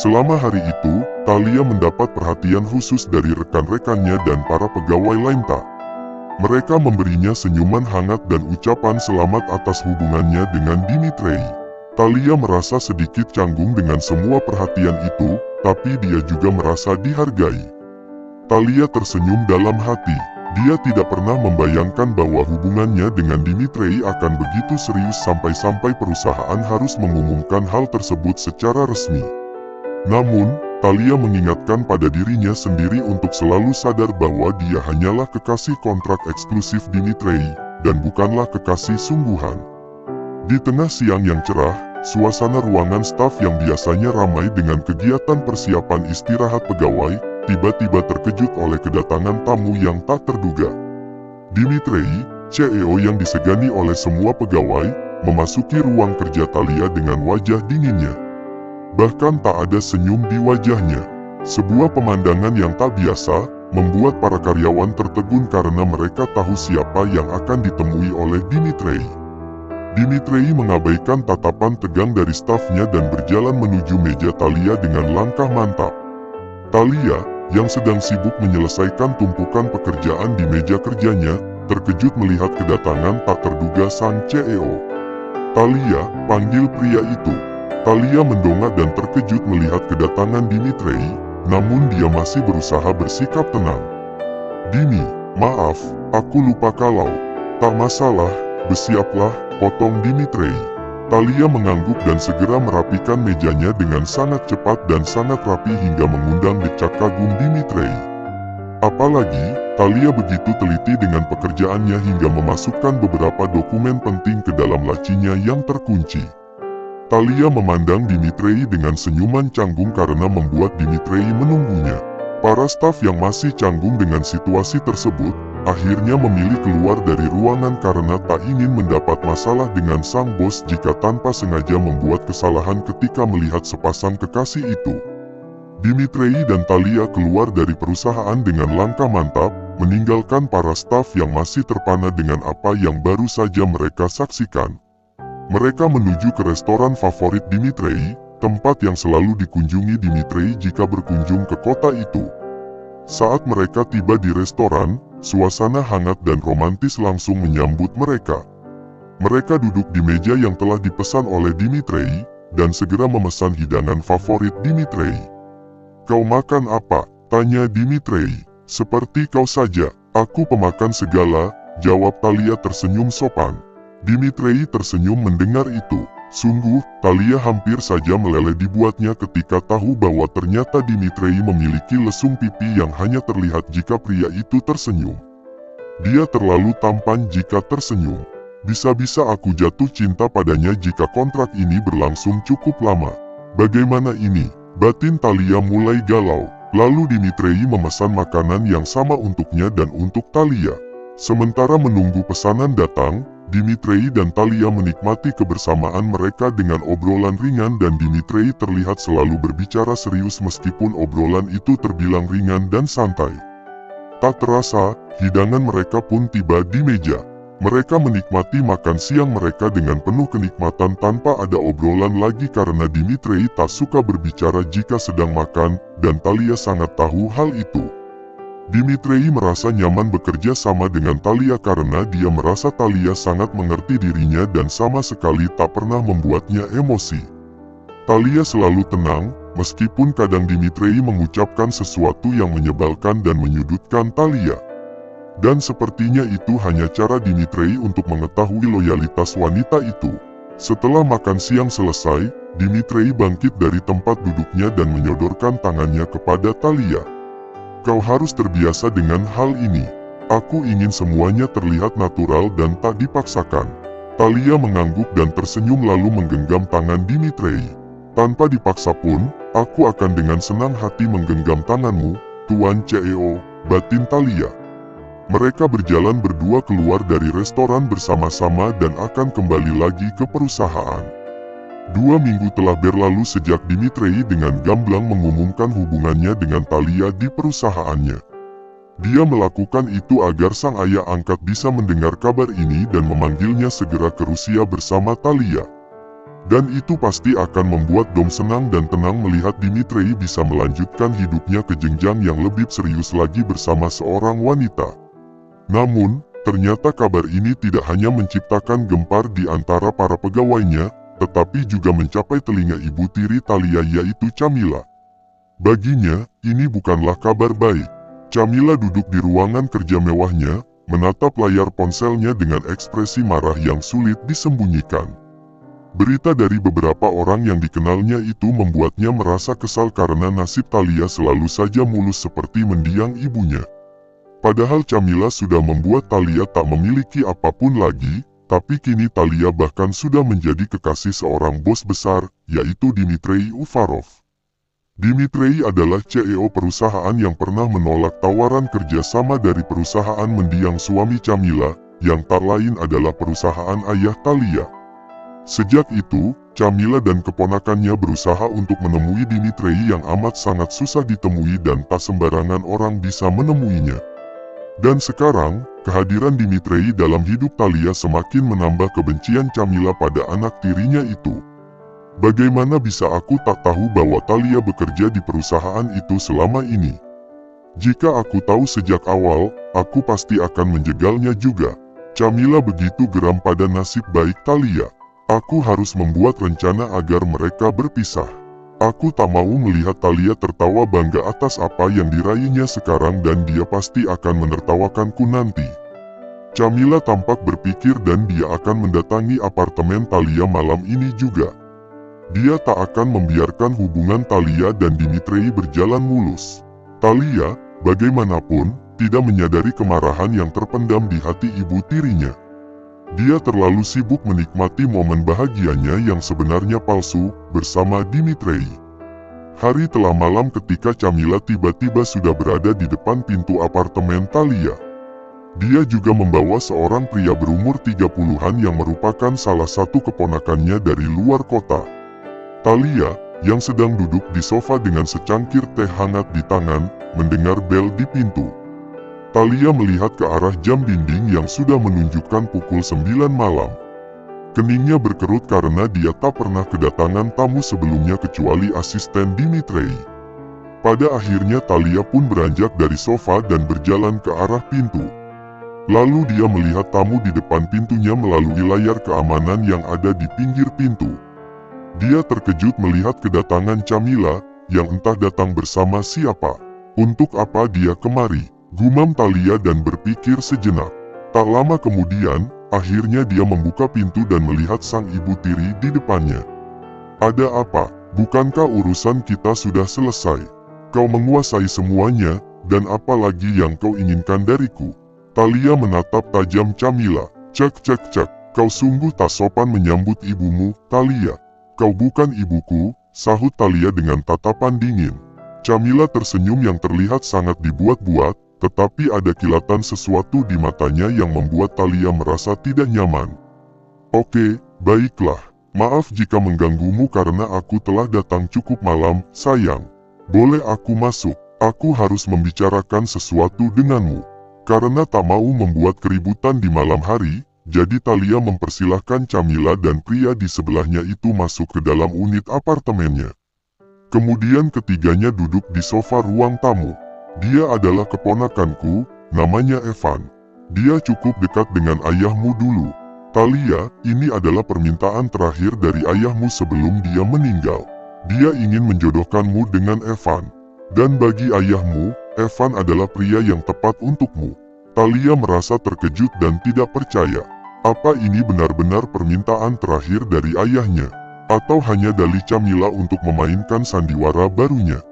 Selama hari itu, Thalia mendapat perhatian khusus dari rekan-rekannya dan para pegawai lainnya. Mereka memberinya senyuman hangat dan ucapan selamat atas hubungannya dengan Dimitri. Thalia merasa sedikit canggung dengan semua perhatian itu, tapi dia juga merasa dihargai. Thalia tersenyum dalam hati. Dia tidak pernah membayangkan bahwa hubungannya dengan Dimitri akan begitu serius sampai-sampai perusahaan harus mengumumkan hal tersebut secara resmi. Namun, Thalia mengingatkan pada dirinya sendiri untuk selalu sadar bahwa dia hanyalah kekasih kontrak eksklusif Dimitri, dan bukanlah kekasih sungguhan. Di tengah siang yang cerah, suasana ruangan staf yang biasanya ramai dengan kegiatan persiapan istirahat pegawai, tiba-tiba terkejut oleh kedatangan tamu yang tak terduga. Dimitri, CEO yang disegani oleh semua pegawai, memasuki ruang kerja Thalia dengan wajah dinginnya. Bahkan tak ada senyum di wajahnya. Sebuah pemandangan yang tak biasa, membuat para karyawan tertegun karena mereka tahu siapa yang akan ditemui oleh Dimitri. Dimitri mengabaikan tatapan tegang dari stafnya dan berjalan menuju meja Thalia dengan langkah mantap. Thalia, yang sedang sibuk menyelesaikan tumpukan pekerjaan di meja kerjanya, terkejut melihat kedatangan tak terduga sang CEO. "Thalia," panggil pria itu. Thalia mendongak dan terkejut melihat kedatangan Dimitri, namun dia masih berusaha bersikap tenang. "Dimi, maaf, aku lupa kalau." "Tak masalah, bersiaplah," potong Dimitri. Thalia mengangguk dan segera merapikan mejanya dengan sangat cepat dan sangat rapi hingga mengundang decak kagum Dimitri. Apalagi, Thalia begitu teliti dengan pekerjaannya hingga memasukkan beberapa dokumen penting ke dalam lacinya yang terkunci. Thalia memandang Dimitri dengan senyuman canggung karena membuat Dimitri menunggunya. Para staf yang masih canggung dengan situasi tersebut, akhirnya memilih keluar dari ruangan karena tak ingin mendapat masalah dengan sang bos jika tanpa sengaja membuat kesalahan ketika melihat sepasang kekasih itu. Dimitri dan Thalia keluar dari perusahaan dengan langkah mantap, meninggalkan para staf yang masih terpana dengan apa yang baru saja mereka saksikan. Mereka menuju ke restoran favorit Dimitri, tempat yang selalu dikunjungi Dimitri jika berkunjung ke kota itu. Saat mereka tiba di restoran, suasana hangat dan romantis langsung menyambut mereka. Mereka duduk di meja yang telah dipesan oleh Dimitri, dan segera memesan hidangan favorit Dimitri. "Kau makan apa?" tanya Dimitri. "Seperti kau saja, aku pemakan segala," jawab Thalia tersenyum sopan. Dimitri tersenyum mendengar itu. Sungguh, Thalia hampir saja meleleh dibuatnya ketika tahu bahwa ternyata Dimitri memiliki lesung pipi yang hanya terlihat jika pria itu tersenyum. Dia terlalu tampan jika tersenyum. Bisa-bisa aku jatuh cinta padanya jika kontrak ini berlangsung cukup lama. Bagaimana ini? Batin Thalia mulai galau. Lalu Dimitri memesan makanan yang sama untuknya dan untuk Thalia. Sementara menunggu pesanan datang, Dimitri dan Thalia menikmati kebersamaan mereka dengan obrolan ringan dan Dimitri terlihat selalu berbicara serius meskipun obrolan itu terbilang ringan dan santai. Tak terasa, hidangan mereka pun tiba di meja. Mereka menikmati makan siang mereka dengan penuh kenikmatan tanpa ada obrolan lagi karena Dimitri tak suka berbicara jika sedang makan, dan Thalia sangat tahu hal itu. Dimitri merasa nyaman bekerja sama dengan Thalia karena dia merasa Thalia sangat mengerti dirinya dan sama sekali tak pernah membuatnya emosi. Thalia selalu tenang, meskipun kadang Dimitri mengucapkan sesuatu yang menyebalkan dan menyudutkan Thalia. Dan sepertinya itu hanya cara Dimitri untuk mengetahui loyalitas wanita itu. Setelah makan siang selesai, Dimitri bangkit dari tempat duduknya dan menyodorkan tangannya kepada Thalia. "Kau harus terbiasa dengan hal ini. Aku ingin semuanya terlihat natural dan tak dipaksakan." Thalia mengangguk dan tersenyum lalu menggenggam tangan Dimitri. "Tanpa dipaksa pun, aku akan dengan senang hati menggenggam tanganmu, Tuan CEO," batin Thalia. Mereka berjalan berdua keluar dari restoran bersama-sama dan akan kembali lagi ke perusahaan. 2 minggu telah berlalu sejak Dimitri dengan gamblang mengumumkan hubungannya dengan Thalia di perusahaannya. Dia melakukan itu agar sang ayah angkat bisa mendengar kabar ini dan memanggilnya segera ke Rusia bersama Thalia. Dan itu pasti akan membuat Dom senang dan tenang melihat Dimitri bisa melanjutkan hidupnya ke jenjang yang lebih serius lagi bersama seorang wanita. Namun, ternyata kabar ini tidak hanya menciptakan gempar di antara para pegawainya, tetapi juga mencapai telinga ibu tiri Thalia yaitu Camilla. Baginya, ini bukanlah kabar baik. Camilla duduk di ruangan kerja mewahnya, menatap layar ponselnya dengan ekspresi marah yang sulit disembunyikan. Berita dari beberapa orang yang dikenalnya itu membuatnya merasa kesal karena nasib Thalia selalu saja mulus seperti mendiang ibunya. Padahal Camilla sudah membuat Thalia tak memiliki apapun lagi, tapi kini Thalia bahkan sudah menjadi kekasih seorang bos besar, yaitu Dmitri Uvarov. Dmitri adalah CEO perusahaan yang pernah menolak tawaran kerjasama dari perusahaan mendiang suami Camilla, yang tak lain adalah perusahaan ayah Thalia. Sejak itu, Camilla dan keponakannya berusaha untuk menemui Dmitri yang amat sangat susah ditemui dan tak sembarangan orang bisa menemuinya. Dan sekarang, kehadiran Dmitri dalam hidup Thalia semakin menambah kebencian Camilla pada anak tirinya itu. Bagaimana bisa aku tak tahu bahwa Thalia bekerja di perusahaan itu selama ini? Jika aku tahu sejak awal, aku pasti akan menjegalnya juga. Camilla begitu geram pada nasib baik Thalia. Aku harus membuat rencana agar mereka berpisah. Aku tak mau melihat Thalia tertawa bangga atas apa yang diraihnya sekarang dan dia pasti akan menertawakanku nanti. Camilla tampak berpikir dan dia akan mendatangi apartemen Thalia malam ini juga. Dia tak akan membiarkan hubungan Thalia dan Dmitri berjalan mulus. Thalia, bagaimanapun, tidak menyadari kemarahan yang terpendam di hati ibu tirinya. Dia terlalu sibuk menikmati momen bahagianya yang sebenarnya palsu, bersama Dmitri. Hari telah malam ketika Camilla tiba-tiba sudah berada di depan pintu apartemen Thalia. Dia juga membawa seorang pria berumur 30-an yang merupakan salah satu keponakannya dari luar kota. Thalia, yang sedang duduk di sofa dengan secangkir teh hangat di tangan, mendengar bel di pintu. Thalia melihat ke arah jam dinding yang sudah menunjukkan pukul 9 malam. Keningnya berkerut karena dia tak pernah kedatangan tamu sebelumnya kecuali asisten Dmitri. Pada akhirnya Thalia pun beranjak dari sofa dan berjalan ke arah pintu. Lalu dia melihat tamu di depan pintunya melalui layar keamanan yang ada di pinggir pintu. Dia terkejut melihat kedatangan Camilla, yang entah datang bersama siapa. Untuk apa dia kemari? Gumam Thalia dan berpikir sejenak. Tak lama kemudian, akhirnya dia membuka pintu dan melihat sang ibu tiri di depannya. Ada apa? Bukankah urusan kita sudah selesai? Kau menguasai semuanya, dan apa lagi yang kau inginkan dariku? Thalia menatap tajam Camilla. Cek, kau sungguh tak sopan menyambut ibumu, Thalia. Kau bukan ibuku, sahut Thalia dengan tatapan dingin. Camilla tersenyum yang terlihat sangat dibuat-buat, tetapi ada kilatan sesuatu di matanya yang membuat Thalia merasa tidak nyaman. Oke, baiklah. Maaf jika mengganggumu karena aku telah datang cukup malam, sayang. Boleh aku masuk? Aku harus membicarakan sesuatu denganmu. Karena tak mau membuat keributan di malam hari, jadi Thalia mempersilahkan Camilla dan pria di sebelahnya itu masuk ke dalam unit apartemennya. Kemudian ketiganya duduk di sofa ruang tamu. Dia adalah keponakanku, namanya Evan. Dia cukup dekat dengan ayahmu dulu. Thalia, ini adalah permintaan terakhir dari ayahmu sebelum dia meninggal. Dia ingin menjodohkanmu dengan Evan. Dan bagi ayahmu, Evan adalah pria yang tepat untukmu. Thalia merasa terkejut dan tidak percaya. Apa ini benar-benar permintaan terakhir dari ayahnya? Atau hanya dalih Camilla untuk memainkan sandiwara barunya?